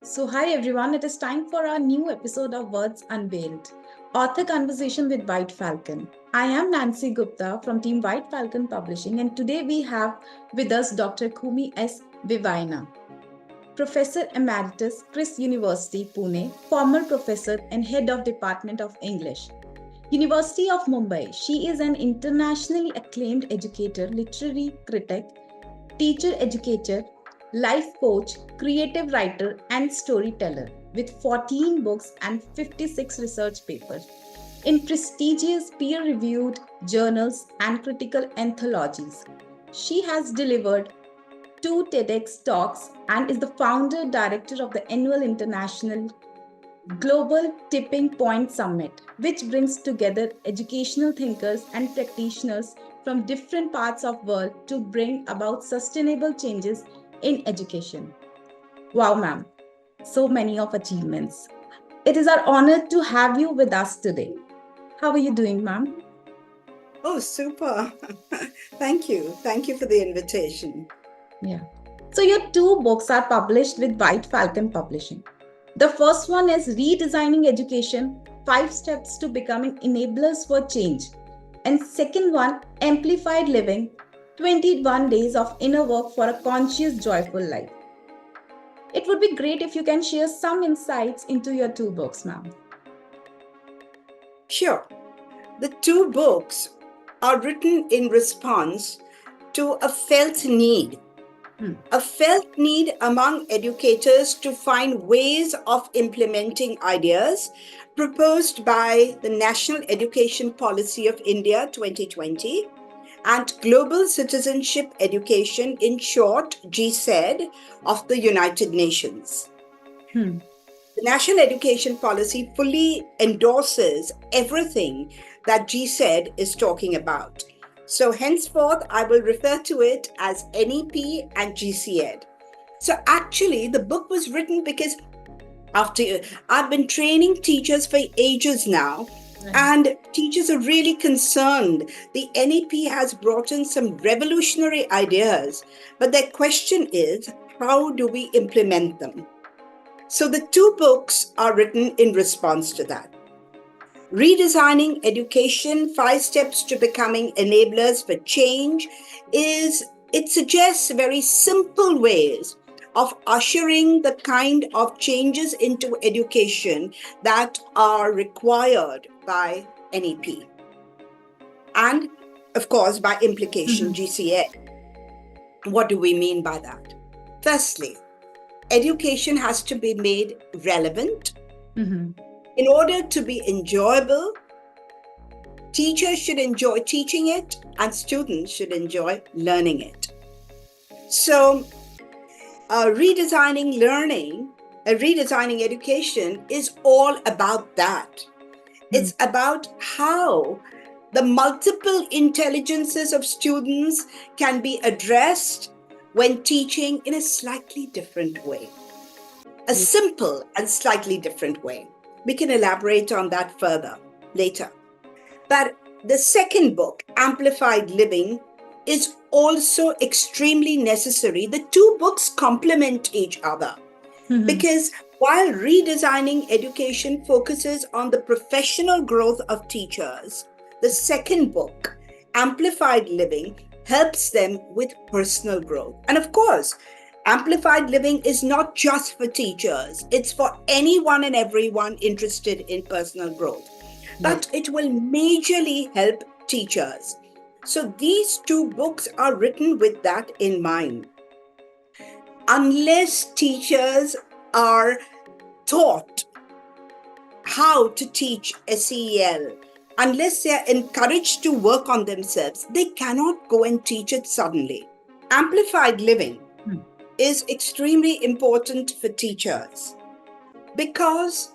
So, hi everyone, it is time for our new episode of Words Unveiled, author conversation with White Falcon. I am Nancy Gupta from Team White Falcon Publishing, and today we have with us Dr. Coomi S. Vevaina, Professor Emeritus, Chris University, Pune, former professor and head of Department of English, University of Mumbai. She is an internationally acclaimed educator, literary critic, teacher educator, life coach, creative writer, and storyteller with 14 books and 56 research papers in prestigious peer reviewed journals and critical anthologies. She has delivered two TEDx talks and is the founder director of the annual International Global Tipping Point Summit, which brings together educational thinkers and practitioners from different parts of world to bring about sustainable changes in education. Wow, ma'am, so many of achievements. It is our honor to have you with us today. How are you doing, ma'am? Oh, super. Thank you. Thank you for the invitation. Yeah. So your two books are published with White Falcon Publishing. The first one is Redesigning Education: 5 Steps to Becoming Enablers for Change. And second one, Amplified Living: 21 Days of Inner Work for a Conscious, Joyful Life. It would be great if you can share some insights into your two books, ma'am. Sure. The two books are written in response to a felt need. A felt need among educators to find ways of implementing ideas proposed by the National Education Policy of India 2020 and Global Citizenship Education, in short, GCED, of the United Nations. Hmm. The National Education Policy fully endorses everything that GCED is talking about. So henceforth, I will refer to it as NEP and GCED. So actually, the book was written because after I've been training teachers for ages now, and teachers are really concerned. The NEP has brought in some revolutionary ideas, but their question is, how do we implement them? So the two books are written in response to that. Redesigning Education: 5 Steps to Becoming Enablers for Change it suggests very simple ways of ushering the kind of changes into education that are required by NEP. And of course, by implication, GCA. What do we mean by that? Firstly, education has to be made relevant. In order to be enjoyable, teachers should enjoy teaching it and students should enjoy learning it. So, redesigning education is all about that. It's about how the multiple intelligences of students can be addressed when teaching in a slightly different way. A simple and slightly different way. We can elaborate on that further later. But the second book, Amplified Living, is also extremely necessary. The two books complement each other because while Redesigning Education focuses on the professional growth of teachers, the second book, Amplified Living, helps them with personal growth. And of course, Amplified Living is not just for teachers, it's for anyone and everyone interested in personal growth. But it will majorly help teachers. So these two books are written with that in mind. Unless teachers are taught how to teach SEL, unless they are encouraged to work on themselves, they cannot go and teach it suddenly. Amplified Living is extremely important for teachers because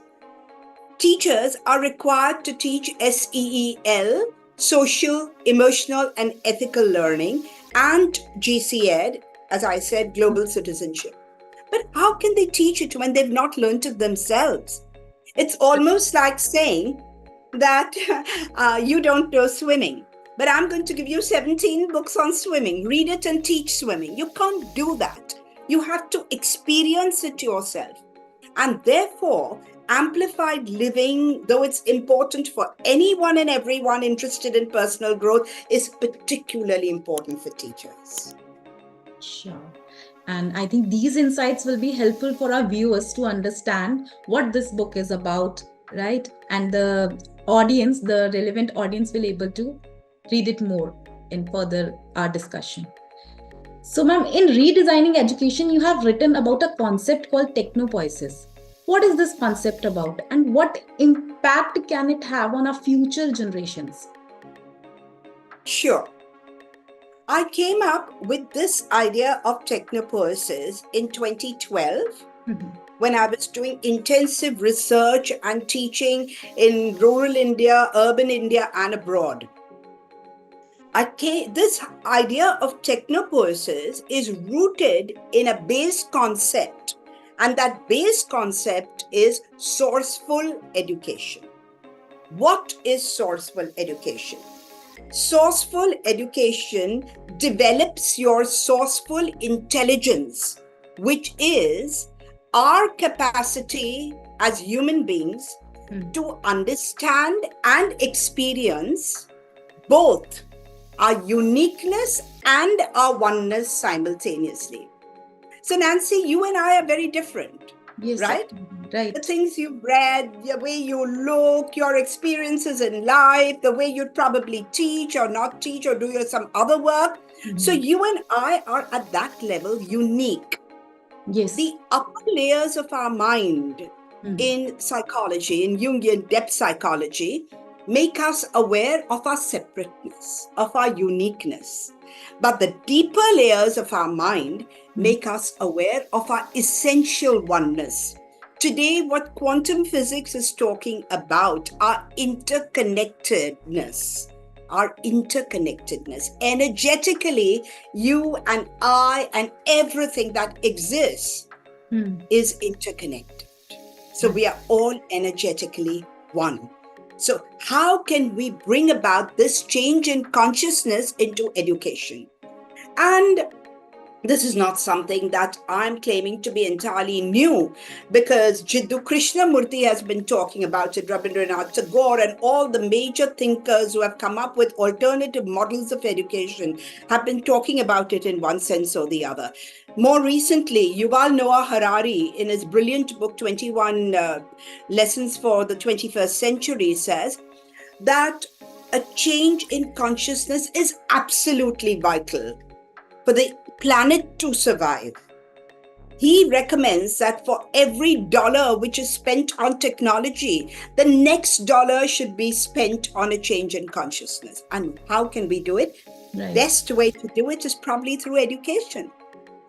teachers are required to teach SEL, social, emotional, and ethical learning, and GCED, as I said, global citizenship. But how can they teach it when they've not learned it themselves? It's almost like saying that you don't know swimming, but I'm going to give you 17 books on swimming. Read it and teach swimming. You can't do that. You have to experience it yourself. And therefore, amplified living, though it's important for anyone and everyone interested in personal growth, is particularly important for teachers. Sure. And I think these insights will be helpful for our viewers to understand what this book is about, right? And the audience, the relevant audience, will able to read it more in further our discussion. So, ma'am, in Redesigning Education, you have written about a concept called technopoiesis. What is this concept about, and what impact can it have on our future generations? Sure. I came up with this idea of technopoiesis in 2012 when I was doing intensive research and teaching in rural India, urban India, and abroad. This idea of technopoiesis is rooted in a base concept, and that base concept is sourceful education. What is sourceful education? Sourceful education develops your sourceful intelligence, which is our capacity as human beings to understand and experience both our uniqueness and our oneness simultaneously. So, Nancy, you and I are very different, Yes, right? Right. The things you've read, the way you look, your experiences in life, the way you'd probably teach or not teach or do some other work. So you and I are at that level unique. Yes. The upper layers of our mind in psychology, in Jungian depth psychology, make us aware of our separateness, of our uniqueness. But the deeper layers of our mind make us aware of our essential oneness. Today, what quantum physics is talking about, our interconnectedness. Energetically, you and I and everything that exists is interconnected. So we are all energetically one. So how can we bring about this change in consciousness into education? And this is not something that I'm claiming to be entirely new, because Jiddu Krishnamurti has been talking about it, Rabindranath Tagore, and all the major thinkers who have come up with alternative models of education have been talking about it in one sense or the other. More recently, Yuval Noah Harari, in his brilliant book, 21 Lessons for the 21st Century, says that a change in consciousness is absolutely vital for the planet to survive. He recommends that for every dollar which is spent on technology, the next dollar should be spent on a change in consciousness. And how can we do it? Right. Best way to do it is probably through education.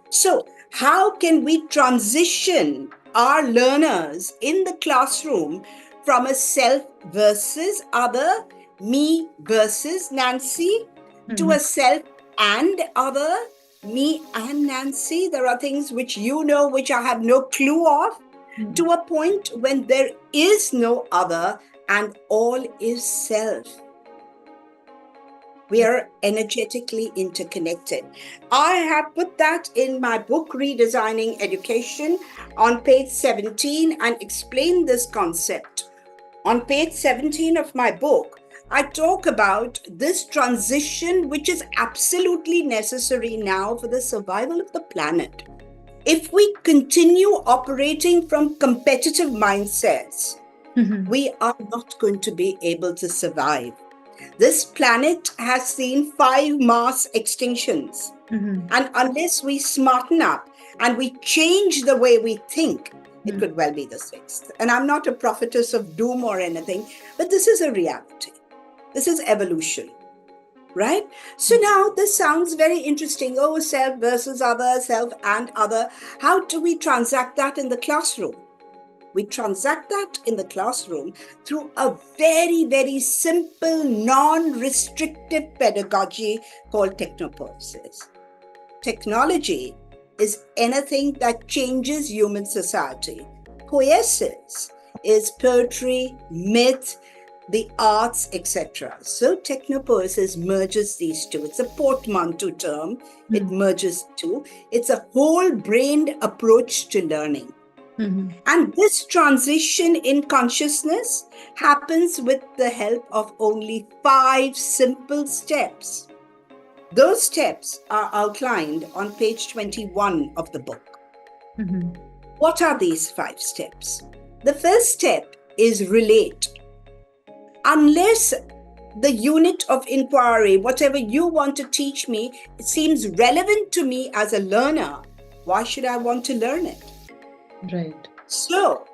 So how can we transition our learners in the classroom from a self versus other, me versus Nancy, to a self and other, me and Nancy? There are things which you know, which I have no clue of, to a point when there is no other and all is self. We are energetically interconnected. I have put that in my book, Redesigning Education, on page 17, and explained this concept. On page 17 of my book, I talk about this transition, which is absolutely necessary now for the survival of the planet. If we continue operating from competitive mindsets, we are not going to be able to survive. This planet has seen 5 mass extinctions. And unless we smarten up and we change the way we think, it could well be the 6th. And I'm not a prophetess of doom or anything, but this is a reality. This is evolution, right? So now this sounds very interesting. Oh, self versus other, self and other. How do we transact that in the classroom? We transact that in the classroom through a very, very simple, non-restrictive pedagogy called technopoiesis. Technology is anything that changes human society. Poiesis is poetry, myth, the arts, etc. So technopoiesis merges these two. It's a portmanteau term. It merges two. It's a whole-brained approach to learning. Mhm. And this transition in consciousness happens with the help of only 5 simple steps. Those steps are outlined on page 21 of the book. Mhm. What are these 5 steps? The first step is relate. Unless the unit of inquiry, whatever you want to teach me, it seems relevant to me as a learner, why should I want to learn it? Right. So,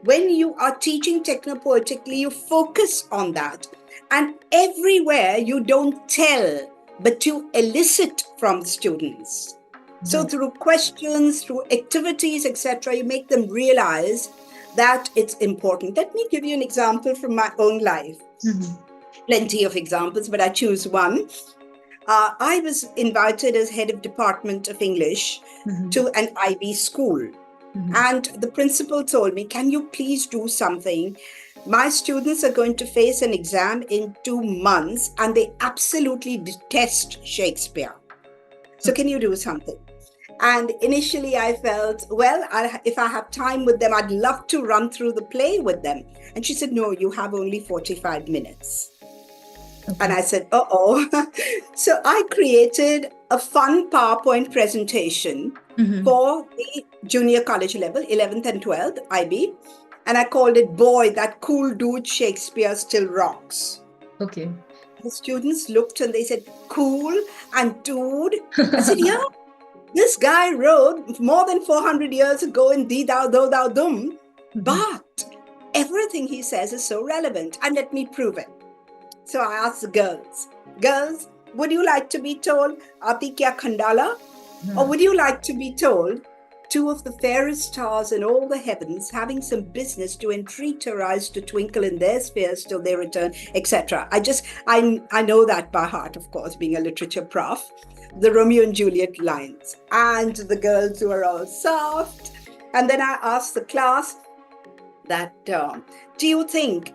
when you are teaching technopoetically, you focus on that. And everywhere you don't tell, but you elicit from students. So, Right. through questions, through activities, etc., you make them realize that it's important. Let me give you an example from my own life. Mhm. Plenty of examples, but I choose one. I was invited as head of department of English Mhm. to an IB school. Mhm. And the principal told me, can you please do something? My students are going to face an exam in 2 months and they absolutely detest Shakespeare. So can you do something? And initially I felt, well, if I have time with them, I'd love to run through the play with them. And she said, no, you have only 45 minutes. And Okay. I said, uh-oh. So I created a fun PowerPoint presentation Mhm. for the junior college level, 11th and 12th, IB. And I called it, Boy, That Cool Dude Shakespeare Still Rocks. Okay. The students looked and they said, cool and dude. I said, yeah, this guy wrote more than 400 years ago in Thee, Thou, Thou, Thou, Dum. Mhm. But everything he says is so relevant. And let me prove it. So I asked the girls, would you like to be told Api Kya Khandala? Or would you like to be told two of the fairest stars in all the heavens having some business to entreat her eyes to twinkle in their spheres till they return, etc. I know that by heart, of course, being a literature prof. The Romeo and Juliet lines. And the girls who are all soft. And then I asked the class that, do you think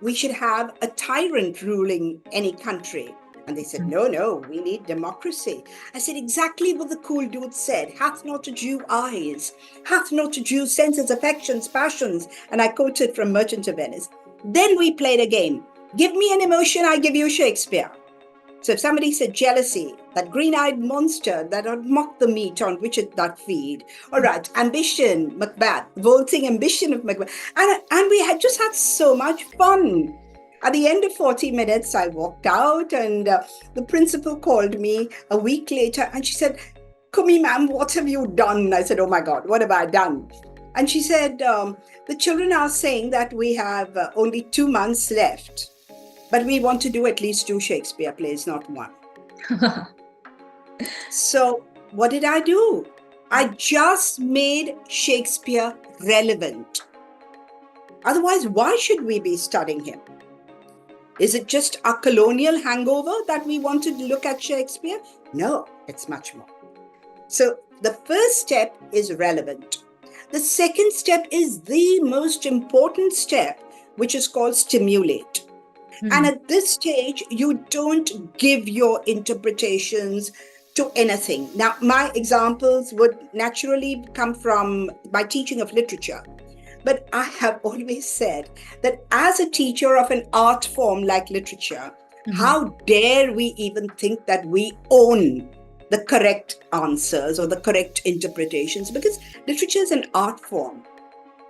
we should have a tyrant ruling any country? And they said, no, we need democracy. I said, exactly what the cool dude said. Hath not a Jew eyes? Hath not a Jew senses, affections, passions? And I quoted from Merchant of Venice. Then we played a game. Give me an emotion, I give you Shakespeare. So if somebody said jealousy, that green-eyed monster that had mocked the meat on which it doth feed. All right, ambition, Macbeth, vaulting ambition of Macbeth. And we had just had so much fun. At the end of 40 minutes, I walked out and the principal called me a week later and she said, Coomi ma'am, what have you done? I said, oh my God, what have I done? And she said, the children are saying that we have only 2 months left. But we want to do at least 2 Shakespeare plays, not 1. So what did I do? I just made Shakespeare relevant. Otherwise, why should we be studying him? Is it just a colonial hangover that we want to look at Shakespeare? No, it's much more. So the first step is relevant. The second step is the most important step, which is called stimulate. And at this stage, you don't give your interpretations to anything. Now, my examples would naturally come from my teaching of literature. But I have always said that as a teacher of an art form like literature, how dare we even think that we own the correct answers or the correct interpretations? Because literature is an art form.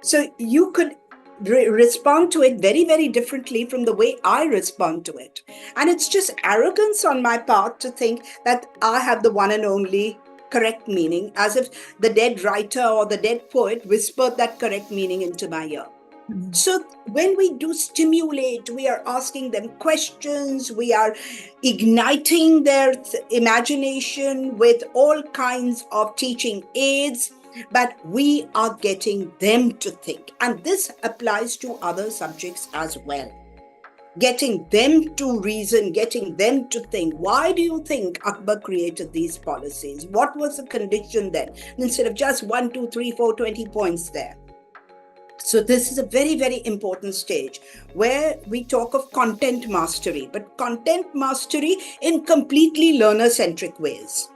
So you could respond to it very, very differently from the way I respond to it. And it's just arrogance on my part to think that I have the one and only correct meaning, as if the dead writer or the dead poet whispered that correct meaning into my ear. So when we do stimulate, we are asking them questions, we are igniting their imagination with all kinds of teaching aids, but we are getting them to think. And this applies to other subjects as well. Getting them to reason, getting them to think. Why do you think Akbar created these policies? What was the condition then? Instead of just 1, 2, 3, 4, 20 points there. So this is a very, very important stage where we talk of content mastery, but content mastery in completely learner-centric ways,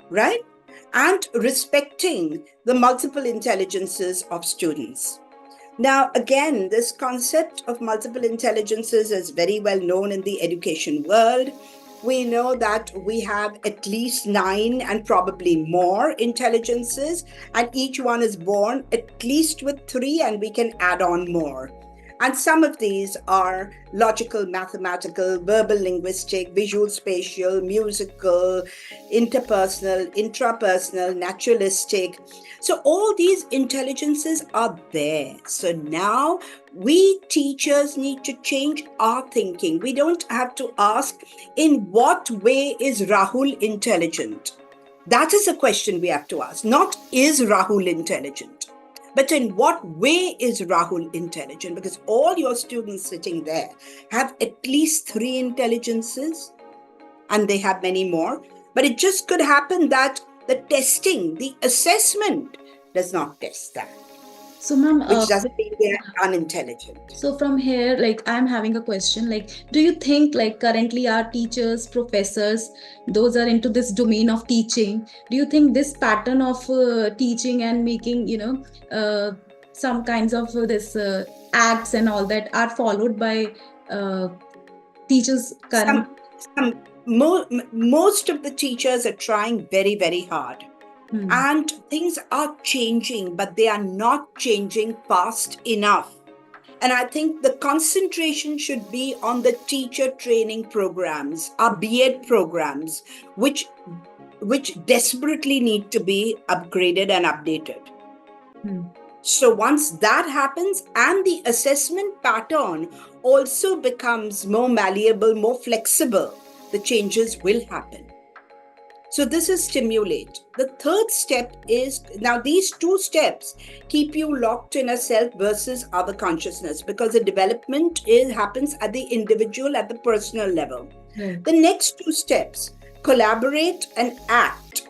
right? and respecting the multiple intelligences of students. Now, again, this concept of multiple intelligences is very well known in the education world. We know that we have at least 9 and probably more intelligences, and each one is born at least with 3, and we can add on more. And some of these are logical, mathematical, verbal, linguistic, visual, spatial, musical, interpersonal, intrapersonal, naturalistic. So all these intelligences are there. So now we teachers need to change our thinking. We don't have to ask, in what way is Rahul intelligent? That is a question we have to ask. Not, is Rahul intelligent? But in what way is Rahul intelligent? Because all your students sitting there have at least 3 intelligences, and they have many more. But it just could happen that the testing, the assessment does not test that. So, ma'am, which doesn't mean they're unintelligent. So from here, like I'm having a question, like, do you think like currently our teachers, professors, those are into this domain of teaching, do you think this pattern of teaching and making, some kinds of this acts and all that are followed by teachers current? Most of the teachers are trying very, very hard. And things are changing, but they are not changing fast enough. And I think the concentration should be on the teacher training programs, our B.Ed programs, which desperately need to be upgraded and updated. So once that happens, and the assessment pattern also becomes more malleable, more flexible, the changes will happen. So this is stimulate. The third step is, now these 2 steps keep you locked in a self versus other consciousness, because the development happens at the individual, at the personal level. The next 2 steps, collaborate and act.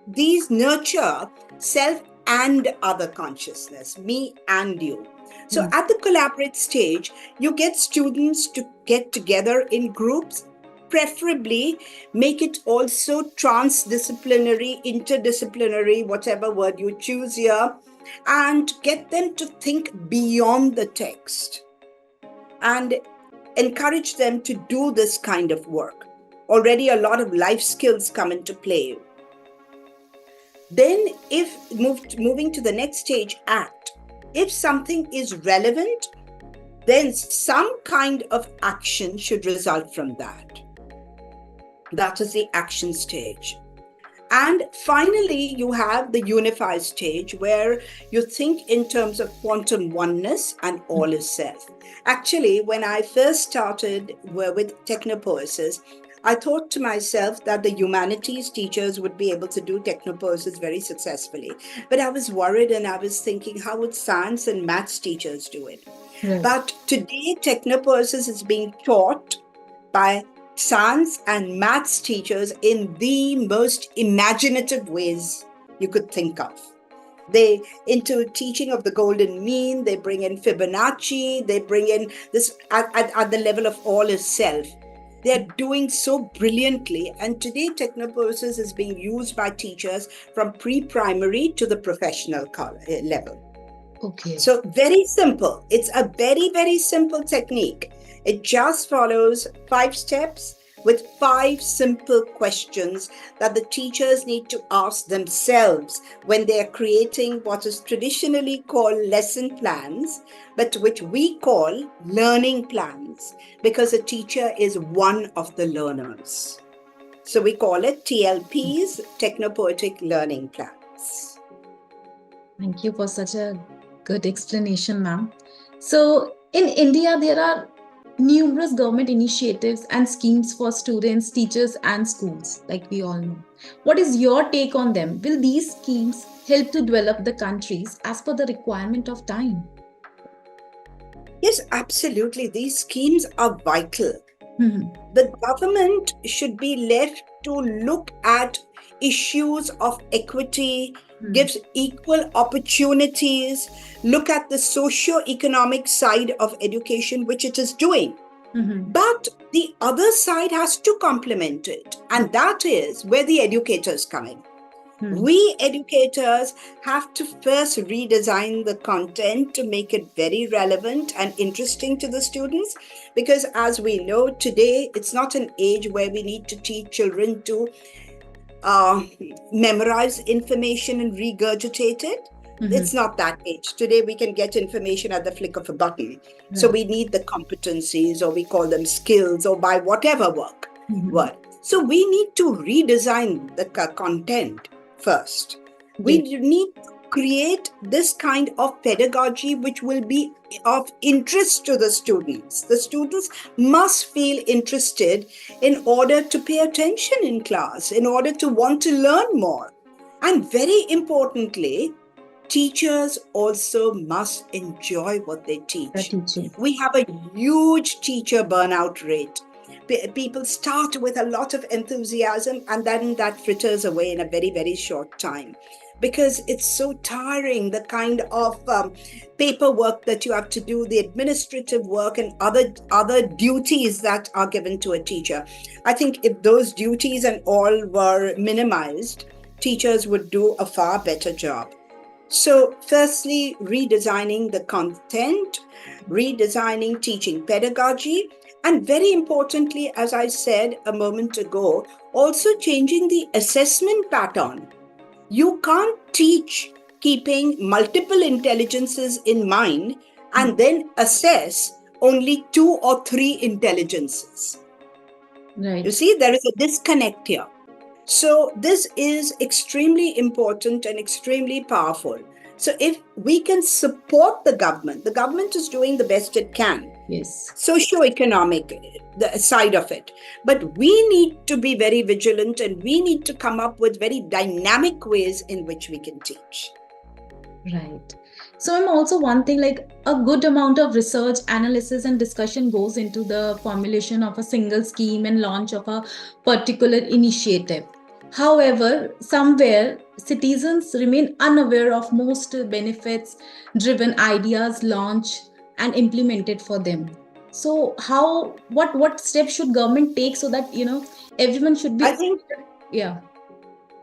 These nurture self and other consciousness, me and you. So at the collaborate stage, you get students to get together in groups, preferably make it also transdisciplinary, interdisciplinary, whatever word you choose here, and get them to think beyond the text and encourage them to do this kind of work. Already a lot of life skills come into play. Then if moving to the next stage, act. If something is relevant, then some kind of action should result from that. That is the action stage. And finally, you have the unify stage, where you think in terms of quantum oneness and all is self. Actually, when I first started with technopoesis, I thought to myself that the humanities teachers would be able to do technopoesis very successfully. But I was worried, and I was thinking, how would science and maths teachers do it? But today, technopoesis is being taught by science and maths teachers in the most imaginative ways you could think of. They into teaching of the golden mean, they bring in Fibonacci, they bring in this at the level of all is self. They're doing so brilliantly, and today technopoesis is being used by teachers from pre-primary to the professional level. Okay. So very simple. It's a very, very simple technique. It just follows 5 steps with 5 simple questions that the teachers need to ask themselves when they are creating what is traditionally called lesson plans, but which we call learning plans, because a teacher is one of the learners. So we call it TLPs, Technopoetic Learning Plans. Thank you for such a good explanation, ma'am. So in India, there are numerous government initiatives and schemes for students, teachers, and schools, like we all know. What is your take on them? Will these schemes help to develop the countries as per the requirement of time? Yes, absolutely. These schemes are vital. The government should be left to look at issues of equity, gives equal opportunities, look at the socio-economic side of education, which it is doing. But the other side has to complement it. And that is where the educators come in. We educators have to first redesign the content to make it very relevant and interesting to the students. Because as we know today, it's not an age where we need to teach children to memorize information and regurgitate it. It's not that age. Today we can get information at the flick of a button. So we need the competencies, or we call them skills, or by whatever word. So we need to redesign the content first. We need to create this kind of pedagogy which will be of interest to the students. The students must feel interested in order to pay attention in class, in order to want to learn more. And very importantly, teachers also must enjoy what they teach. We have a huge teacher burnout rate. People start with a lot of enthusiasm and then that fritters away in a very, very short time, because it's so tiring, the kind of paperwork that you have to do, the administrative work and other duties that are given to a teacher. I think if those duties and all were minimized, teachers would do a far better job. So firstly, redesigning the content, redesigning teaching pedagogy, and very importantly, as I said a moment ago, also changing the assessment pattern. You can't teach keeping multiple intelligences in mind and then assess only 2 or 3 intelligences. Right. You see, there is a disconnect here. So this is extremely important and extremely powerful. So if we can support the government is doing the best it can. Yes. Socio-economic, the side of it. But we need to be very vigilant and we need to come up with very dynamic ways in which we can teach. Right. So I'm also one thing, like a good amount of research, analysis and discussion goes into the formulation of a single scheme and launch of a particular initiative. However, somewhere citizens remain unaware of most benefits driven ideas launched and implemented for them. So what steps should government take so that everyone should be, I think, yeah.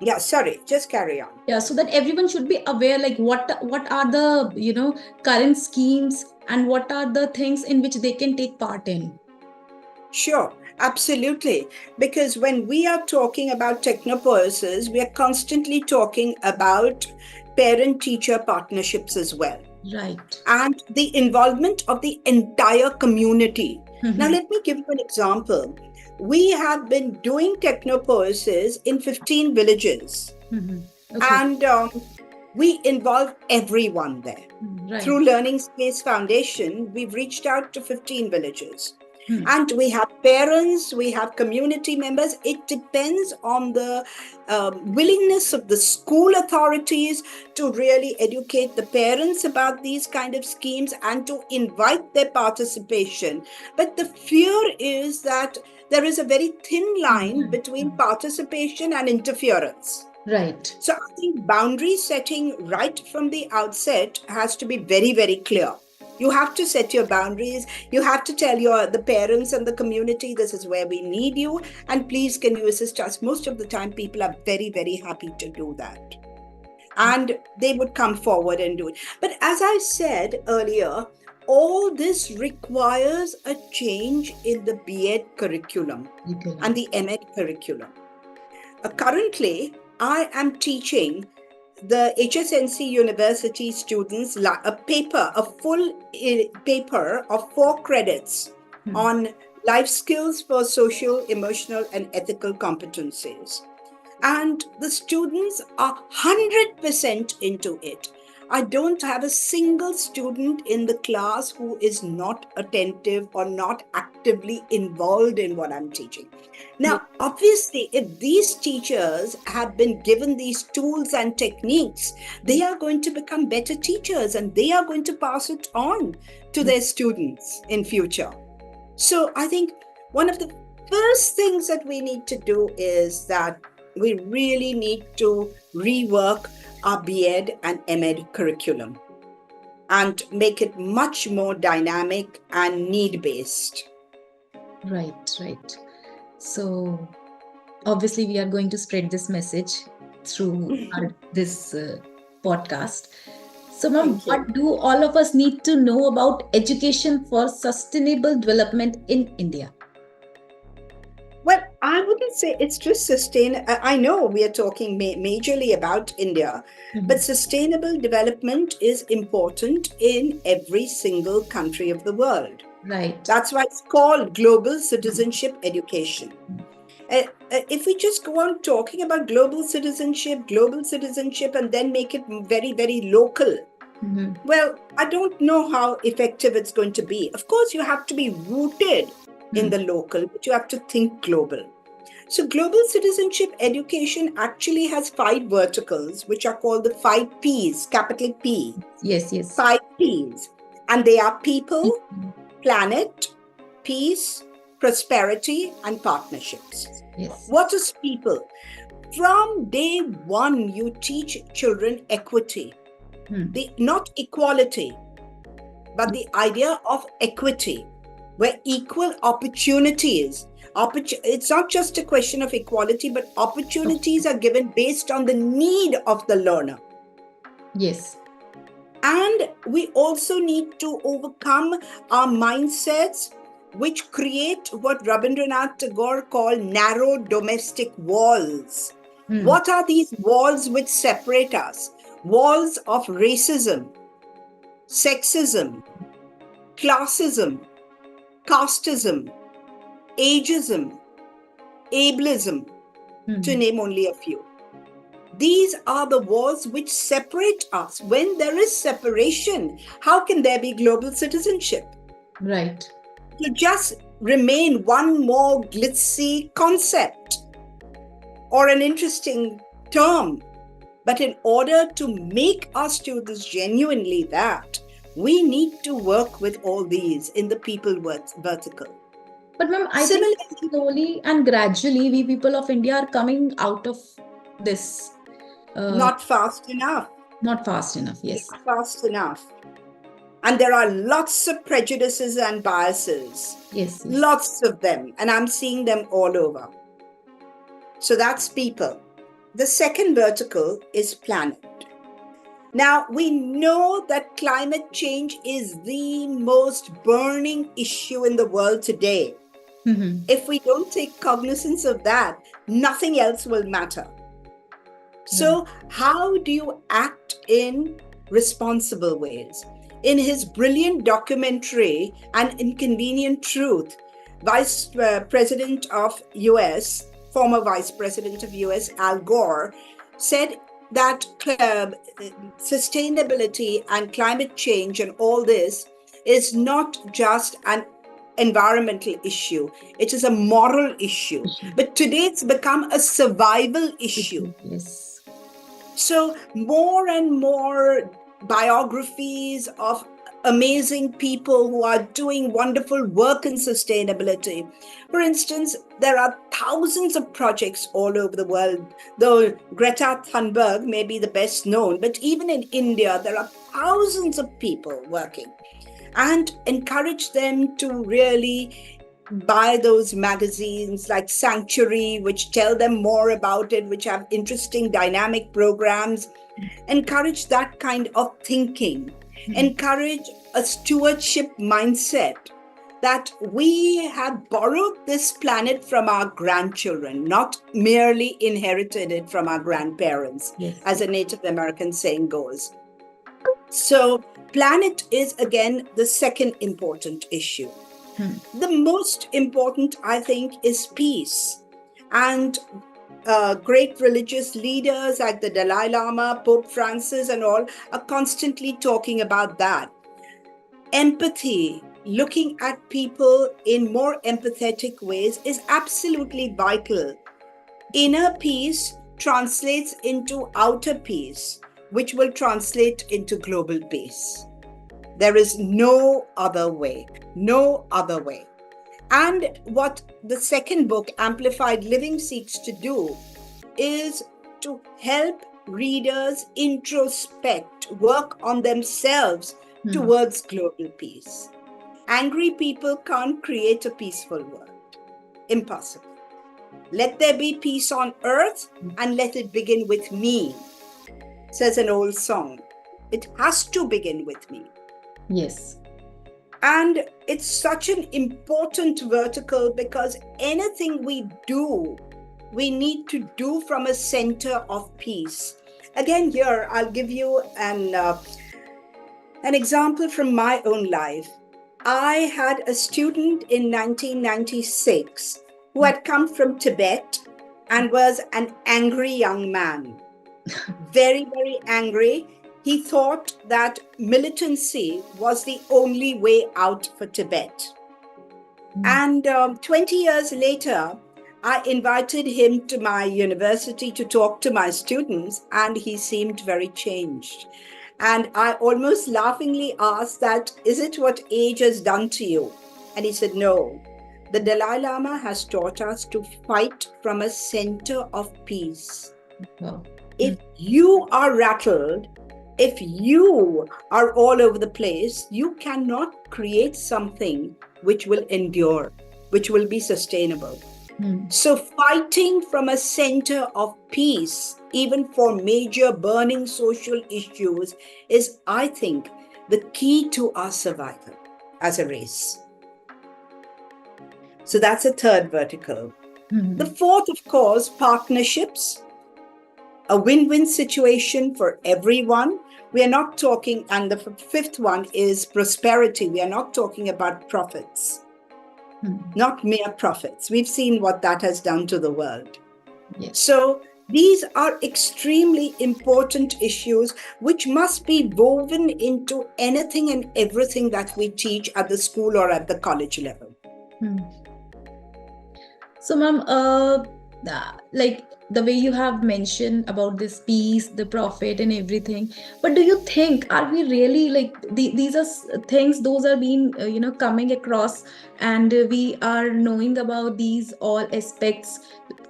Yeah, sorry, just carry on. Yeah, so that everyone should be aware, like what are the current schemes and what are the things in which they can take part in. Sure, absolutely. Because when we are talking about technopolises, we are constantly talking about parent-teacher partnerships as well. Right. And the involvement of the entire community. Now, let me give you an example. We have been doing technopolises in 15 villages. Okay. And we involve everyone there. Right. Through Learning Space Foundation, we've reached out to 15 villages. And we have parents, we have community members. It depends on the willingness of the school authorities to really educate the parents about these kind of schemes and to invite their participation. But the fear is that there is a very thin line between participation and interference. Right. So I think boundary setting right from the outset has to be very, very clear. You have to set your boundaries. You have to tell the parents and the community, this is where we need you. And please, can you assist us? Most of the time, people are very, very happy to do that. And they would come forward and do it. But as I said earlier, all this requires a change in the B.Ed curriculum and the M.Ed curriculum. Currently, I am teaching the HSNC University students a full paper of 4 credits on life skills for social, emotional, and ethical competencies. And the students are 100% into it. I don't have a single student in the class who is not attentive or not actively involved in what I'm teaching. Now, obviously, if these teachers have been given these tools and techniques, they are going to become better teachers and they are going to pass it on to their students in future. So I think one of the first things that we need to do is that we really need to rework our B.Ed and M.Ed curriculum and make it much more dynamic and need-based. Right. So obviously, we are going to spread this message through this podcast. So, ma'am, Thank you. what do all of us need to know about education for sustainable development in India? Well, I wouldn't say it's just I know we are talking majorly about India, but Mhm. sustainable development is important in every single country of the world. Right. That's why it's called global citizenship education. If we just go on talking about global citizenship, and then make it very, very local, Mhm. well, I don't know how effective it's going to be. Of course, you have to be rooted in Mhm. the local, but you have to think global. So, global citizenship education actually has five verticals, which are called the five P's, capital P, Yes. five P's. And they are people, Mhm. planet, peace, prosperity, and partnerships. Yes. What is people? From day one, you teach children equity, Mhm. not equality, but the idea of equity, where equal opportunities. It's not just a question of equality, but opportunities are given based on the need of the learner. Yes. And we also need to overcome our mindsets which create what Rabindranath Tagore called narrow domestic walls. Mhm. What are these walls which separate us? Walls of racism, sexism, classism, casteism, ageism, ableism, to Mhm. name only a few. These are the walls which separate us. When there is separation, how can there be global citizenship? Right. To just remain one more glitzy concept or an interesting term. But in order to make us do this genuinely, that we need to work with all these in the people vertical. But ma'am, I think Similarly, slowly and gradually, we people of India are coming out of this. Uh, not fast enough. Not fast enough. Yes. Not fast enough. And there are lots of prejudices and biases, Yes. lots of them, and I'm seeing them all over. So that's people. The second vertical is planet. Now, we know that climate change is the most burning issue in the world today. Mhm. If we don't take cognizance of that, nothing else will matter. Right. So, how do you act in responsible ways? In his brilliant documentary, An Inconvenient Truth, Vice President of US, former Vice President of US, Al Gore, said that sustainability and climate change and all this is not just an environmental issue, it is a moral issue. But today it's become a survival issue. Yes. So, more and more biographies of amazing people who are doing wonderful work in sustainability. For instance, there are thousands of projects all over the world, though Greta Thunberg may be the best known, but even in India, there are thousands of people working, and encourage them to really buy those magazines like Sanctuary, which tell them more about it, which have interesting dynamic programs. Encourage that kind of thinking, Mhm. encourage a stewardship mindset that we have borrowed this planet from our grandchildren, not merely inherited it from our grandparents, Yes. as a Native American saying goes. So, planet is again the second important issue. Hmm. The most important, I think, is peace. And great religious leaders like the Dalai Lama, Pope Francis, and all are constantly talking about that. Empathy, looking at people in more empathetic ways, is absolutely vital. Inner peace translates into outer peace, which will translate into global peace. There is no other way. No other way. And what the second book, Amplified Living, seeks to do is to help readers introspect, work on themselves Hmm. towards global peace. Angry people can't create a peaceful world. Impossible. Let there be peace on earth and let it begin with me, says an old song. It has to begin with me. Yes. And it's such an important vertical because anything we do, we need to do from a center of peace. Again, here, I'll give you an example from my own life. I had a student in 1996 who had come from Tibet and was an angry young man. Very, very angry. He thought that militancy was the only way out for Tibet. And 20 years later, I invited him to my university to talk to my students, and he seemed very changed. And I almost laughingly asked that, is it what age has done to you? And he said, no. The Dalai Lama has taught us to fight from a center of peace. Wow. If you are rattled, if you are all over the place, you cannot create something which will endure, which will be sustainable. So fighting from a center of peace, even for major burning social issues, is, I think, the key to our survival as a race. So that's a third vertical. The fourth, of course, partnerships. A win-win situation for everyone. We are not talking, and the fifth one is prosperity. We are not talking about profits, not mere profits. We've seen what that has done to the world. Yes. So these are extremely important issues which must be woven into anything and everything that we teach at the school or at the college level. So, ma'am, like the way you have mentioned about this peace, the profit, and everything, but do you think, are we really like these are things, those are being coming across, and we are knowing about these all aspects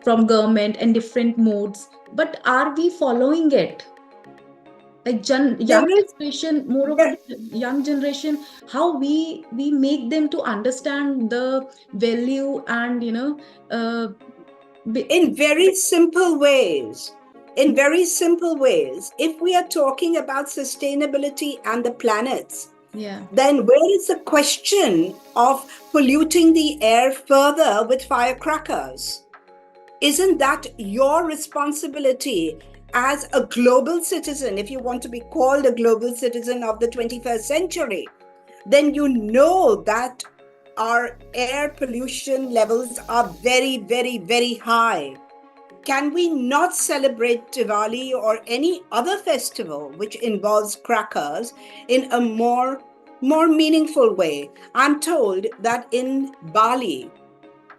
from government and different modes, but are we following it? Like young generation, moreover young generation, how we make them to understand the value and in very simple ways. In very simple ways, if we are talking about sustainability and the planets, then where is the question of polluting the air further with firecrackers? Isn't that your responsibility as a global citizen? If you want to be called a global citizen of the 21st century, then you know that our air pollution levels are very, very, very high. Can we not celebrate Diwali or any other festival which involves crackers in a more meaningful way? I'm told that in Bali,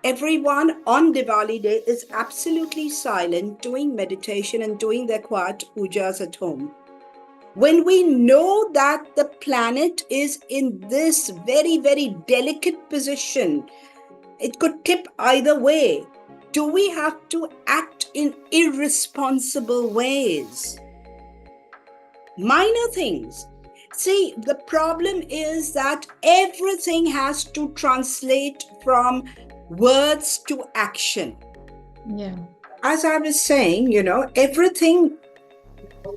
everyone on Diwali day is absolutely silent, doing meditation and doing their quiet pujas at home. When we know that the planet is in this very, very delicate position, it could tip either way. Do we have to act in irresponsible ways? Minor things. See, the problem is that everything has to translate from words to action. As I was saying, everything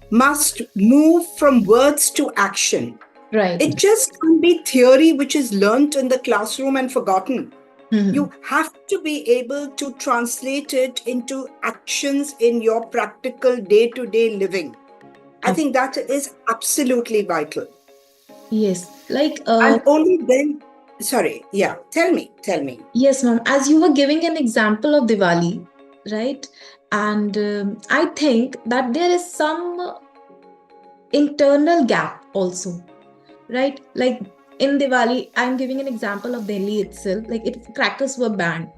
must move from words to action. Right. It just can't be theory which is learnt in the classroom and forgotten. You have to be able to translate it into actions in your practical day-to-day living. I think that is absolutely vital. Yes, like and only then. Sorry, yeah. Tell me. Yes, ma'am. As you were giving an example of Diwali, right? And I think that there is some internal gap also, right? Like in Diwali, I'm giving an example of Delhi itself. Like crackers were banned,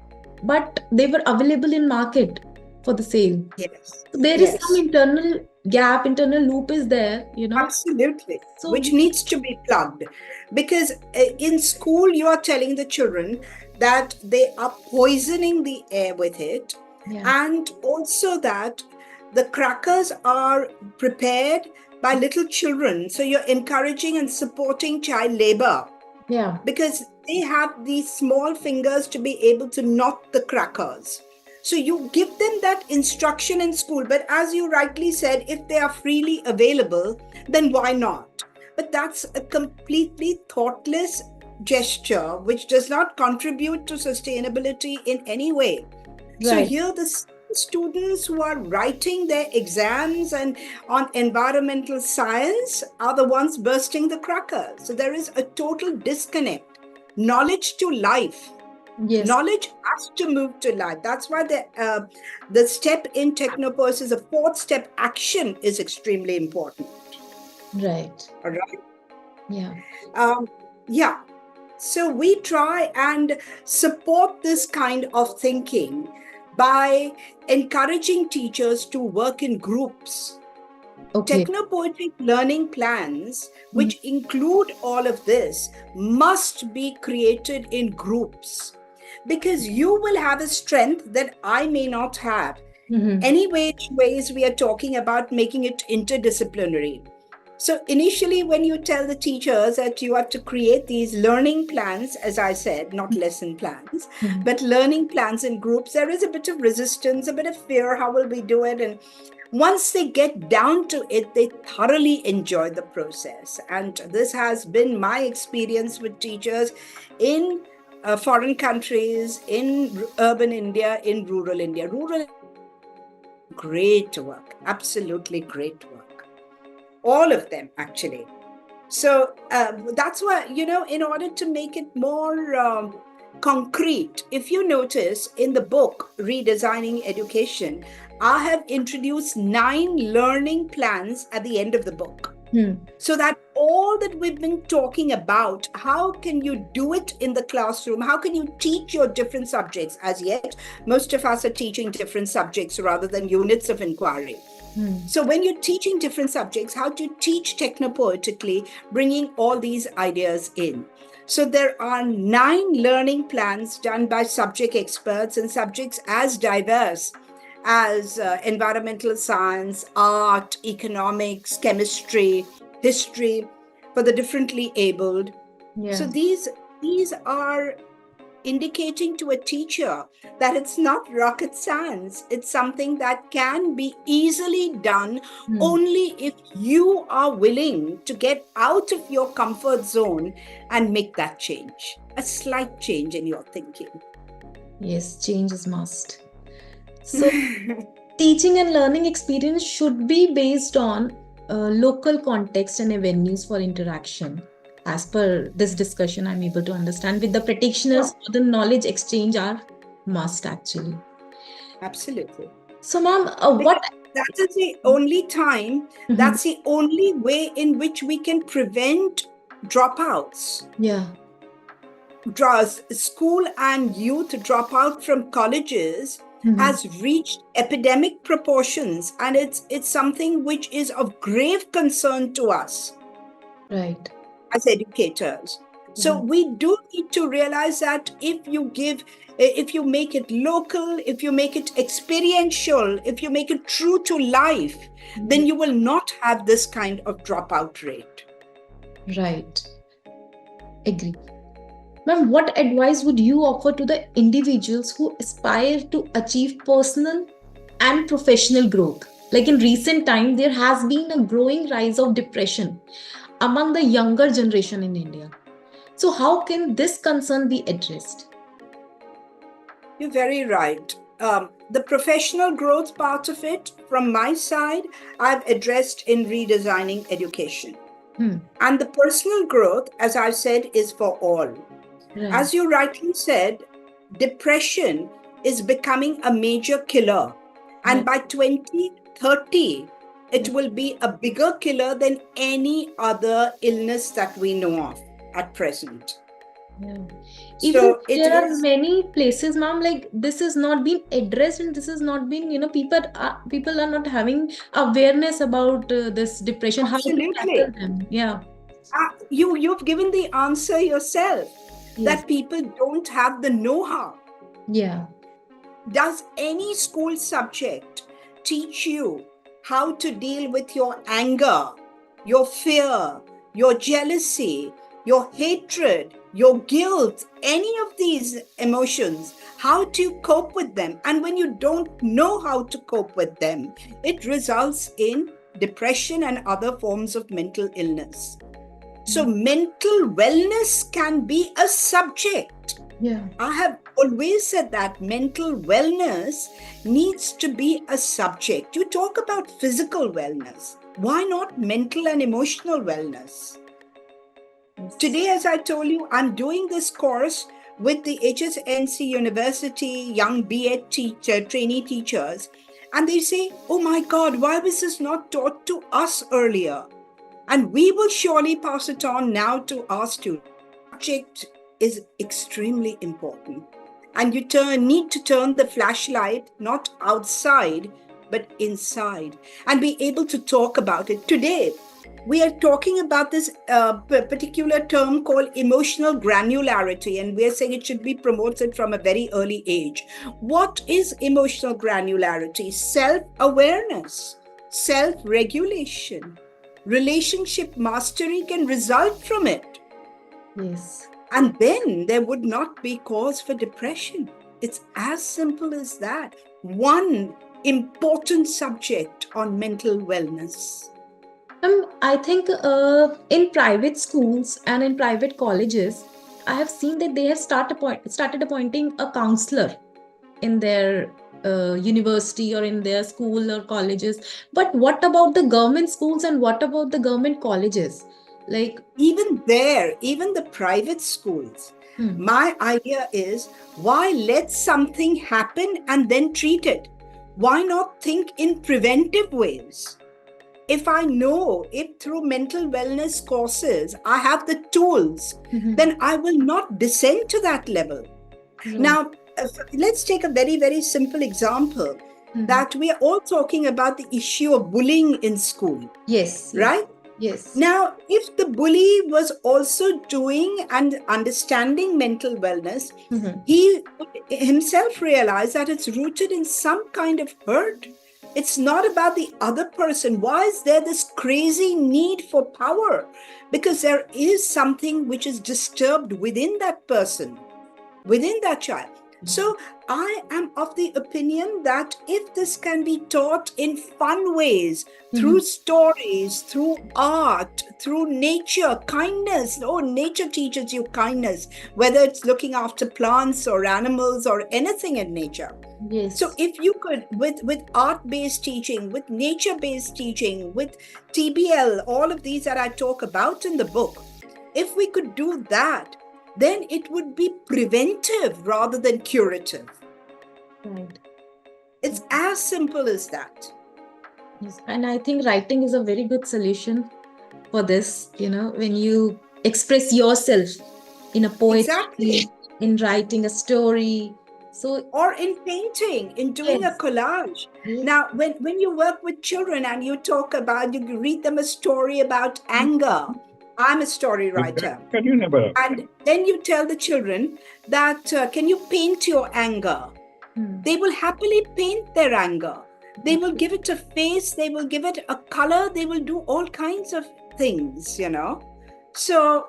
but they were available in market for the sale. Yes. So there is some internal gap, internal loop is there, Absolutely. So which needs to be plugged. Because in school, you are telling the children that they are poisoning the air with it. And also that the crackers are prepared by little children. So you're encouraging and supporting child labor. Yeah. because they have these small fingers to be able to knot the crackers. So you give them that instruction in school, but as you rightly said, if they are freely available, then why not? But that's a completely thoughtless gesture which does not contribute to sustainability in any way. So Right. here the students who are writing their exams and on environmental science are the ones bursting the cracker. So there is a total disconnect. Knowledge to life. Yes. Knowledge has to move to life. That's why the step in Technopause is a fourth step. Action is extremely important. Right. All right. Yeah. Um, yeah. So we try and support this kind of thinking by encouraging teachers to work in groups. Okay. Technopoetic learning plans, Mhm. which include all of this, must be created in groups because you will have a strength that I may not have. Mhm. Ways we are talking about making it interdisciplinary. So initially, when you tell the teachers that you have to create these learning plans, as I said, not lesson plans, Mhm. but learning plans in groups, there is a bit of resistance, a bit of fear. How will we do it? And once they get down to it, they thoroughly enjoy the process. And this has been my experience with teachers in foreign countries, in urban India, in rural India. Rural, great work, absolutely great work. All of them, actually. So that's why, in order to make it more concrete, if you notice in the book, Redesigning Education, I have introduced 9 learning plans at the end of the book. Hmm. So that all that we've been talking about, how can you do it in the classroom? How can you teach your different subjects? As yet, most of us are teaching different subjects rather than units of inquiry. Hmm. So when you're teaching different subjects, how to teach technopoetically, bringing all these ideas in. So there are 9 learning plans done by subject experts and subjects as diverse as environmental science, art, economics, chemistry, history for the differently abled. So Yeah. these are indicating to a teacher that it's not rocket science. It's something that can be easily done Hmm. only if you are willing to get out of your comfort zone and make that change, a slight change in your thinking. Yes, change is must. So, teaching and learning experience should be based on local context and avenues for interaction. As per this discussion, I'm able to understand with the Sure. practitioners, the knowledge exchange are must actually. Absolutely. So, ma'am, what? Because that is the only time, Mhm. that's the only way in which we can prevent dropouts. Yeah. Draws school and youth dropout from colleges Mhm. has reached epidemic proportions, and it's something which is of grave concern to us Right. as educators. So Right. we do need to realize that if you make it local, if you make it experiential, if you make it true to life, then you will not have this kind of dropout rate. Right. Agree. Ma'am, what advice would you offer to the individuals who aspire to achieve personal and professional growth? Like in recent time, there has been a growing rise of depression among the younger generation in India. So, how can this concern be addressed? You're very right. The professional growth part of it, from my side, I've addressed in redesigning education. Hmm. And the personal growth, as I've said, is for all. Right. As you rightly said, depression is becoming a major killer. And Right. by 2030, Yeah. it will be a bigger killer than any other illness that we know of at present. Yeah. Even So it there are is many places, ma'am, like this is not being addressed, and this is not being, people are not having awareness about this depression, how to absolutely. tackle them. Yeah. You've given the answer yourself Yes. that people don't have the know-how. Yeah. Does any school subject teach you how to deal with your anger, your fear, your jealousy, your hatred, your guilt, any of these emotions, how to cope with them. And when you don't know how to cope with them, it results in depression and other forms of mental illness. So mental wellness can be a subject. Yeah. I have always said that mental wellness needs to be a subject. You talk about physical wellness. Why not mental and emotional wellness? Today, as I told you, I'm doing this course with the HSNC University young B.Ed trainee teachers. And they say, oh my God, why was this not taught to us earlier? And we will surely pass it on now to our students. Subject is extremely important. And you need to turn the flashlight not outside, but inside, and be able to talk about it. Today, we are talking about this particular term called emotional granularity, and we're saying it should be promoted from a very early age. What is emotional granularity? Self-awareness, self-regulation, relationship mastery can result from it. Yes. And then there would not be cause for depression. It's as simple as that. One important subject on mental wellness. I think in private schools and in private colleges, I have seen that they have started appointing a counselor in their university or in their school or colleges. But what about the government schools and what about the government colleges? Like, Even there, even the private schools, my idea is, why let something happen and then treat it? Why not think in preventive ways? If I know, if through mental wellness courses I have the tools, then I will not descend to that level. Now, let's take a very, very simple example that we are all talking about the issue of bullying in school. yes, Right? yes. Now, if the bully was also doing and understanding mental wellness, he himself realized that it's rooted in some kind of hurt. It's not about the other person. Why is there this crazy need for power? Because there is something which is disturbed within that person, within that child. So I am of the opinion that if this can be taught in fun ways, through stories, through art, through nature, kindness. Oh, nature teaches you kindness, whether it's looking after plants or animals or anything in nature. Yes. So if you could, with art-based teaching, with nature-based teaching, with TBL, all of these that I talk about in the book, if we could do that, then it would be preventive rather than curative. Right. It's as simple as that. Yes. And I think writing is a very good solution for this, when you express yourself in a poetry, Exactly. in writing a story. So, Or in painting, in doing a yes. collage. Yes. Now, when you work with children and you talk about, you read them a story about anger. I'm a story writer. And then you tell the children that, can you paint your anger? They will happily paint their anger. They will give it a face. They will give it a color. They will do all kinds of things, So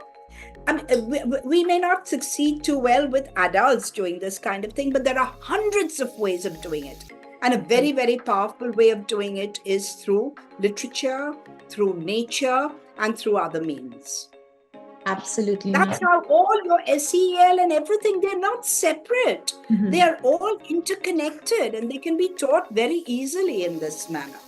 we may not succeed too well with adults doing this kind of thing, but there are hundreds of ways of doing it. And a very, very powerful way of doing it is through literature, through nature, and through other means. Absolutely. That's how all your SEL and everything, they're not separate. They are all interconnected and they can be taught very easily in this manner.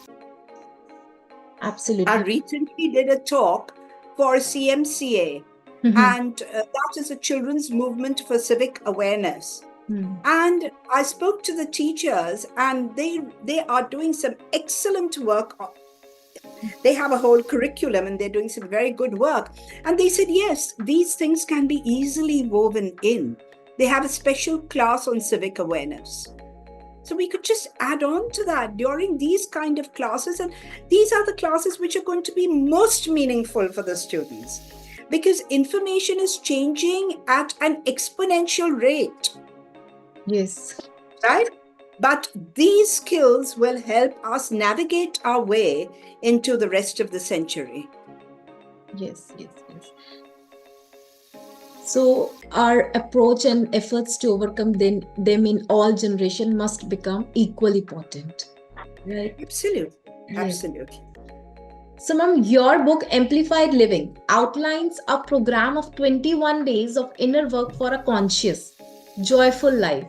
Absolutely. I recently did a talk for CMCA, and that is a children's movement for civic awareness. And I spoke to the teachers, and they are doing some excellent work. They have a whole curriculum and they're doing some very good work. And they said, yes, these things can be easily woven in. They have a special class on civic awareness. So we could just add on to that during these kind of classes. And these are the classes which are going to be most meaningful for the students, because information is changing at an exponential rate. Yes. Right? But these skills will help us navigate our way into the rest of the century. Yes, yes, yes. So our approach and efforts to overcome them in all generation must become equally potent, right? Absolutely. Yes. Absolutely. So, ma'am, your book Amplified Living outlines a program of 21 days of inner work for a conscious, joyful life.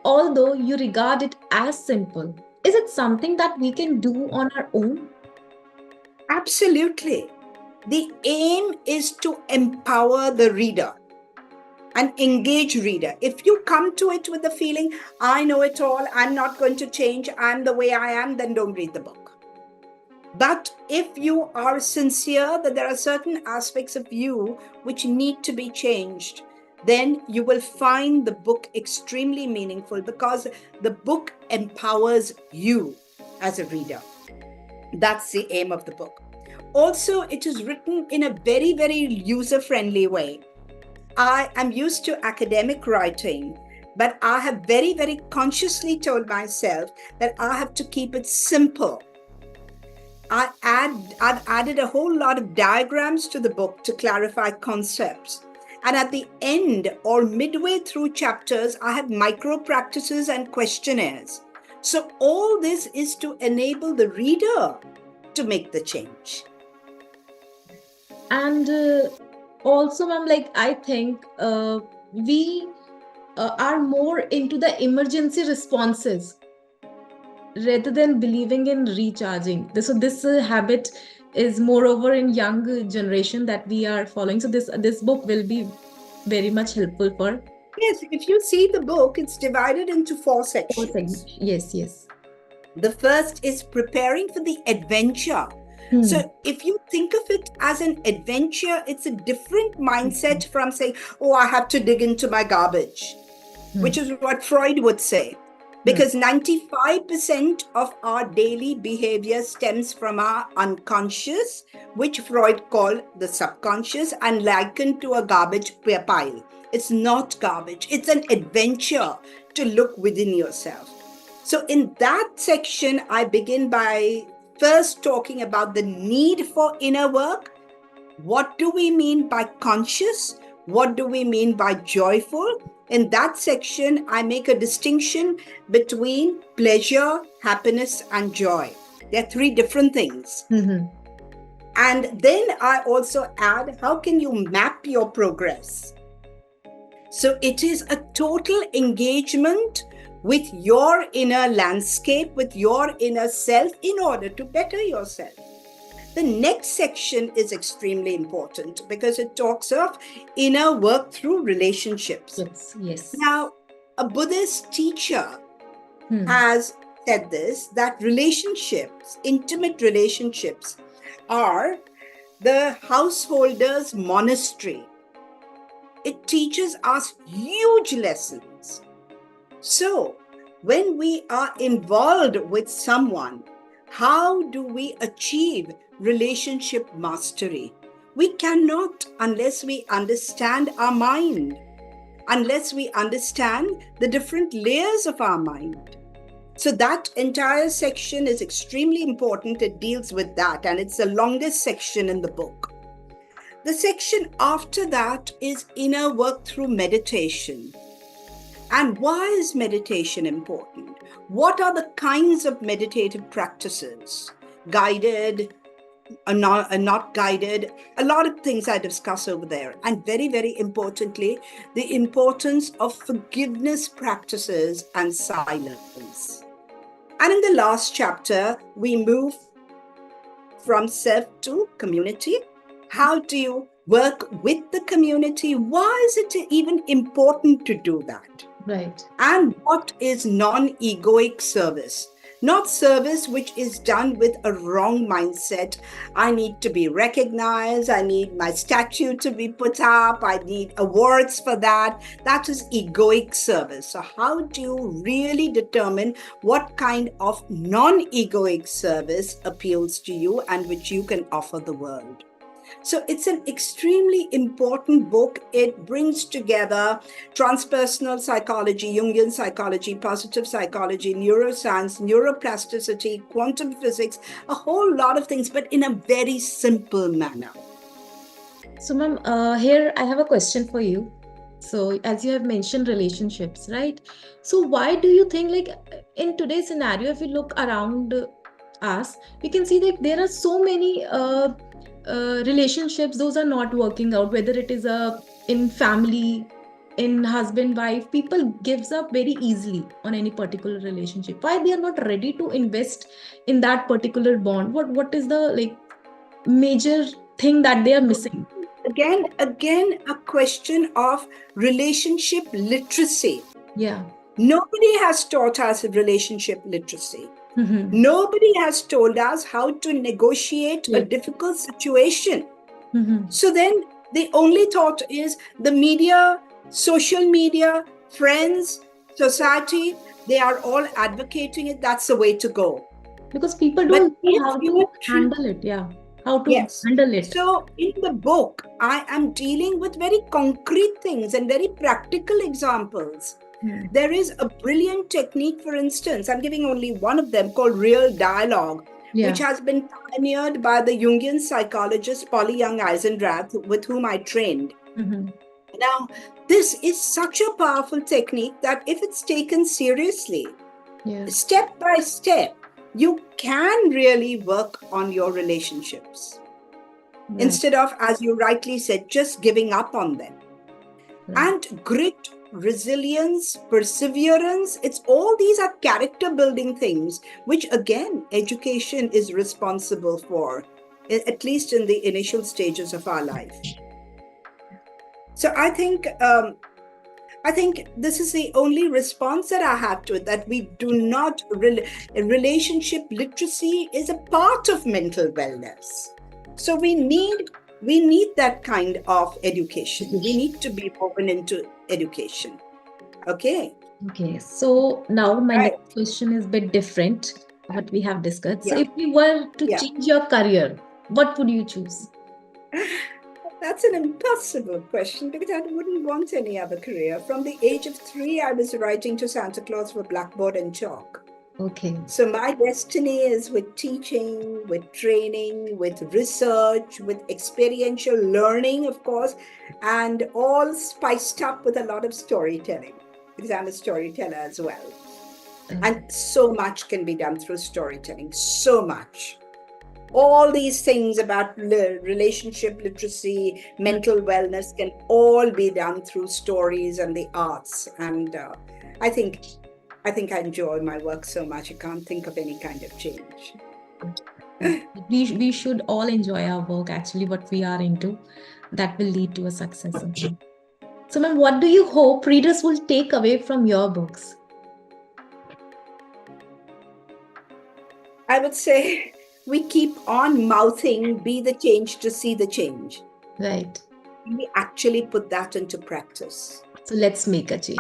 Although you regard it as simple, is it something that we can do on our own? Absolutely. The aim is to empower the reader, an engaged reader. If you come to it with the feeling, I know it all, I'm not going to change, I'm the way I am, then don't read the book. But if you are sincere that there are certain aspects of you which need to be changed, then you will find the book extremely meaningful because the book empowers you as a reader. That's the aim of the book. Also, it is written in a very, very user friendly way. I am used to academic writing, but I have very, very consciously told myself that I have to keep it simple. I've added a whole lot of diagrams to the book to clarify concepts. And at the end or midway through chapters, I have micro practices and questionnaires. So all this is to enable the reader to make the change. And also, ma'am, like I think we are more into the emergency responses rather than believing in recharging. So this habit is moreover in young generation that we are following. So this book will be very much helpful for Yes, if you see the book, it's divided into 4 all sections. segments. Yes, yes. The first is preparing for the adventure. Hmm. So, if you think of it as an adventure, it's a different mindset from saying, oh, I have to dig into my garbage, which is what Freud would say. Because 95% of our daily behavior stems from our unconscious, which Freud called the subconscious and likened to a garbage pile. It's not garbage, it's an adventure to look within yourself. So, in that section, I begin by first talking about the need for inner work. What do we mean by conscious? What do we mean by joyful? In that section, I make a distinction between pleasure, happiness, and joy. They're 3 different things. Mm-hmm. And then I also add how can you map your progress? So it is a total engagement with your inner landscape, with your inner self in order to better yourself. The next section is extremely important because it talks of inner work through relationships. Yes, yes. Now, a Buddhist teacher has said this, that relationships, intimate relationships, are the householder's monastery. It teaches us huge lessons. So, when we are involved with someone, how do we achieve relationship mastery? We cannot unless we understand our mind, unless we understand the different layers of our mind. So that entire section is extremely important. It deals with that, and it's the longest section in the book. The section after that is inner work through meditation. And why is meditation important? What are the kinds of meditative practices? Guided, not guided, a lot of things I discuss over there. And very, very importantly, the importance of forgiveness practices and silence. And in the last chapter, we move from self to community. How do you work with the community? Why is it even important to do that? Right. And what is non-egoic service? Not service which is done with a wrong mindset. I need to be recognized. I need my statue to be put up. I need awards for that. That is egoic service. So how do you really determine what kind of non-egoic service appeals to you and which you can offer the world? So it's an extremely important book. It brings together transpersonal psychology, Jungian psychology, positive psychology, neuroscience, neuroplasticity, quantum physics, a whole lot of things, but in a very simple manner. So, ma'am, here I have a question for you. So as you have mentioned relationships, right? So why do you think, like, in today's scenario, if you look around us, we can see that there are so many relationships, those are not working out, whether it is in family, in husband wife, people gives up very easily on any particular relationship. Why they are not ready to invest in that particular bond? What is the, like, major thing that they are missing? Again, a question of relationship literacy. Yeah. Nobody has taught us relationship literacy. Mm-hmm. Nobody has told us how to negotiate a Yeah. difficult situation. Mm-hmm. So then the only thought is the media, social media, friends, society, they are all advocating it. That's the way to go. Because people But don't know if how you to treat, handle it. Yeah, how to yes. handle it. So in the book, I am dealing with very concrete things and very practical examples. Hmm. There is a brilliant technique, for instance, I'm giving only one of them called real dialogue, which Yeah. has been pioneered by the Jungian psychologist Polly Young Eisendrath, with whom I trained. Mm-hmm. Now, this is such a powerful technique that if it's taken seriously, Yeah. step by step, you can really work on your relationships Right. instead of, as you rightly said, just giving up on them. Right. And grit, resilience, perseverance, it's all these are character building things, which again, education is responsible for, at least in the initial stages of our life. So I think this is the only response that I have to it, that we do not, relationship literacy is a part of mental wellness. So we need that kind of education. We need to be woven into education. Okay. Okay. So now my Right. next question is a bit different what we have discussed. So Yeah. if you were to Yeah. change your career, what would you choose? That's an impossible question because I wouldn't want any other career. From the age of 3, I was writing to Santa Claus for blackboard and chalk. Okay. So my destiny is with teaching, with training, with research, with experiential learning, of course, and all spiced up with a lot of storytelling, because I'm a storyteller as well. And so much can be done through storytelling, so much. All these things about relationship literacy, mental wellness can all be done through stories and the arts. And I think I enjoy my work so much. I can't think of any kind of change. We should all enjoy our work, actually, what we are into. That will lead to a success. So, ma'am, what do you hope readers will take away from your books? I would say we keep on mouthing, be the change to see the change. Right. We actually put that into practice. So let's make a change.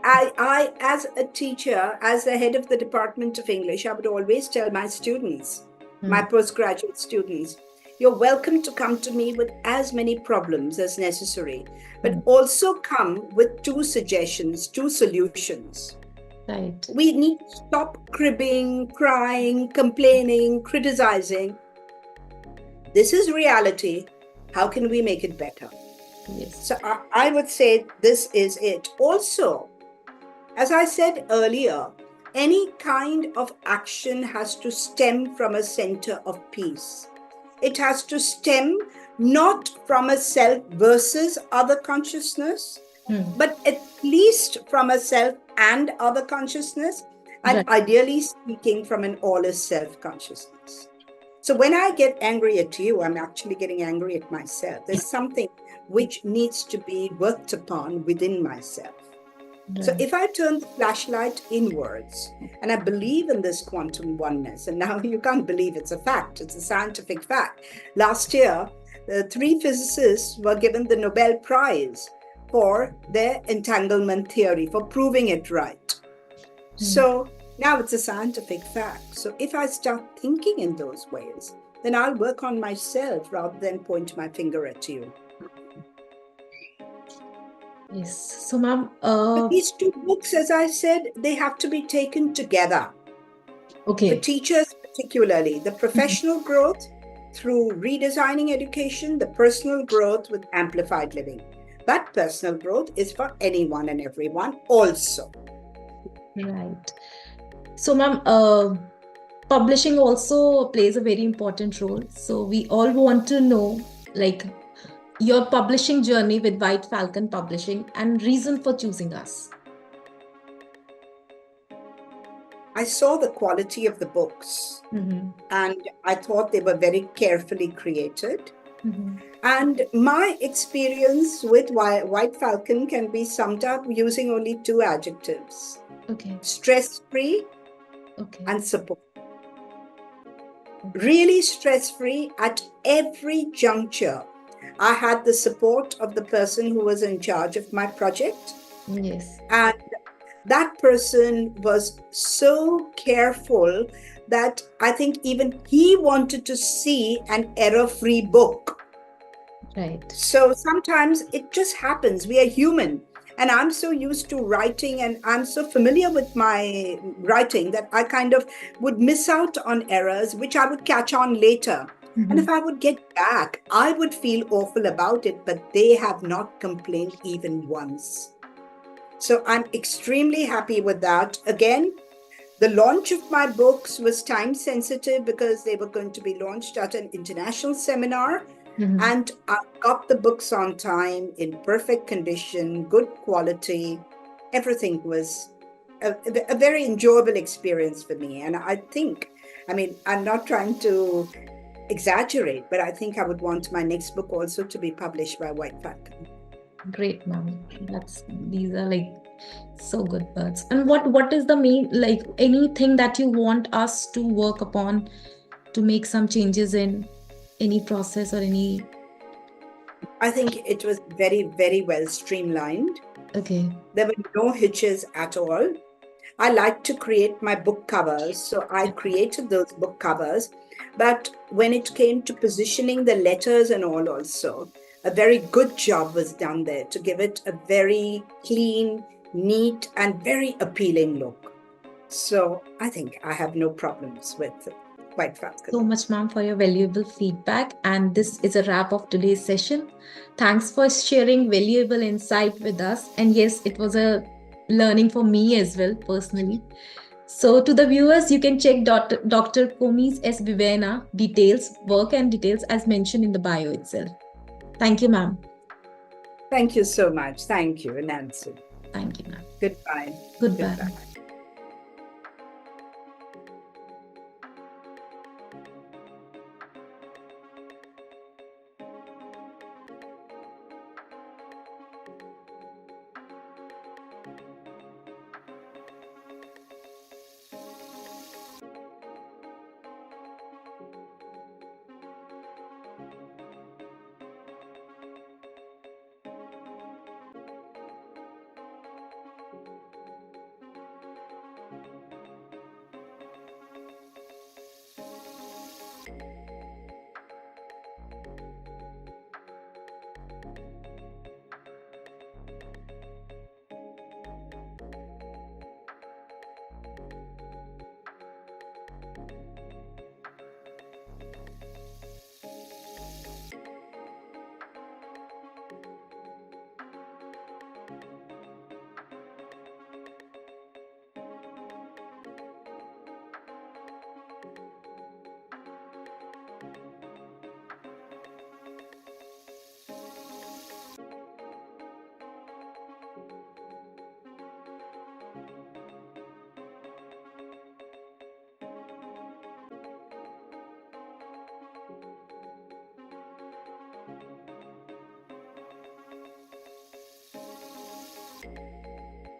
As a teacher, as the head of the Department of English, I would always tell my students, my postgraduate students, you're welcome to come to me with as many problems as necessary, but also come with 2 suggestions, 2 solutions. Right. We need to stop cribbing, crying, complaining, criticizing. This is reality. How can we make it better? Yes. So I would say this is it. Also, as I said earlier, any kind of action has to stem from a center of peace. It has to stem not from a self versus other consciousness, but at least from a self and other consciousness, and Right. ideally speaking from an all is self consciousness. So when I get angry at you, I'm actually getting angry at myself. There's something which needs to be worked upon within myself. So if I turn the flashlight inwards, and I believe in this quantum oneness, and now you can't believe it's a fact, it's a scientific fact. Last year, the 3 physicists were given the Nobel Prize for their entanglement theory, for proving it right. So now it's a scientific fact. So if I start thinking in those ways, then I'll work on myself rather than point my finger at you. Yes. So, ma'am, But these 2 books, as I said, they have to be taken together. okay. For teachers particularly, the professional growth through redesigning education, the personal growth with amplified living. But personal growth is for anyone and everyone also. Right. So, ma'am, publishing also plays a very important role. So, we all want to know, like, your publishing journey with White Falcon Publishing and reason for choosing us. I saw the quality of the books and I thought they were very carefully created. And my experience with White Falcon can be summed up using only 2 adjectives. Okay. Stress-free and support. Really stress-free at every juncture. I had the support of the person who was in charge of my project. Yes. And that person was so careful that I think even he wanted to see an error-free book. Right. So sometimes it just happens. We are human. And I'm so used to writing and I'm so familiar with my writing that I kind of would miss out on errors, which I would catch on later. And if I would get back, I would feel awful about it, but they have not complained even once. So I'm extremely happy with that. Again, the launch of my books was time sensitive because they were going to be launched at an international seminar. And I got the books on time, in perfect condition, good quality. Everything was a very enjoyable experience for me. And I think, I mean, I'm not trying to exaggerate, but I think I would want my next book also to be published by White Falcon. Great, ma'am. These are like so good words. And what is the main, like, anything that you want us to work upon to make some changes in any process or any? I think it was very, very well streamlined. Okay. There were no hitches at all. I like to create my book covers, so I created those book covers. But when it came to positioning the letters and all also, a very good job was done there to give it a very clean, neat, and very appealing look. So I think I have no problems with White Falcon. So much, ma'am, for your valuable feedback. And this is a wrap of today's session. Thanks for sharing valuable insight with us. And yes, it was a learning for me as well, personally. So to the viewers, you can check Dr. Coomi S. Vevaina details, work and details as mentioned in the bio itself. Thank you, ma'am. Thank you so much. Thank you, Nancy. Thank you, ma'am. Goodbye. Goodbye. Goodbye.